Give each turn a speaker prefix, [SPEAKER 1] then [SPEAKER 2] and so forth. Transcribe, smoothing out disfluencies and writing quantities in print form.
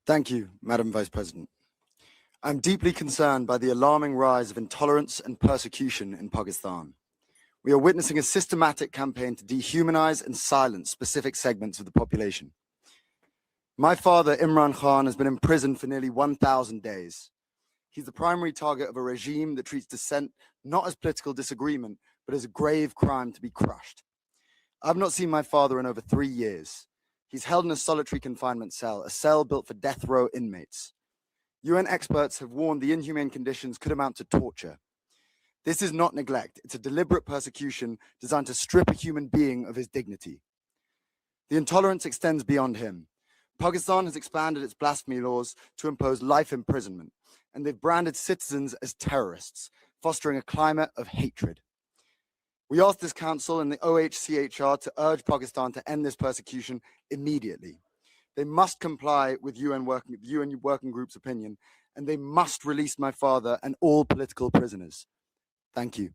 [SPEAKER 1] Thank you, Madam Vice President. I'm deeply concerned by the alarming rise of intolerance and persecution in Pakistan. We are witnessing a systematic campaign to dehumanize and silence specific segments of the population. My father, Imran Khan, has been imprisoned for nearly 1,000 days. He's the primary target of a regime that treats dissent not as political disagreement, but as a grave crime to be crushed. I've not seen my father in over 3 years. He's held in a solitary confinement cell, a cell built for death row inmates. UN experts have warned the inhumane conditions could amount to torture. This is not neglect, it's a deliberate persecution designed to strip a human being of his dignity. The intolerance extends beyond him. Pakistan has expanded its blasphemy laws to impose life imprisonment, and they've branded citizens as terrorists, fostering a climate of hatred. We ask this council and the OHCHR to urge Pakistan to end this persecution immediately. They must comply with UN Working Group's opinion, and they must release my father and all political prisoners. Thank you.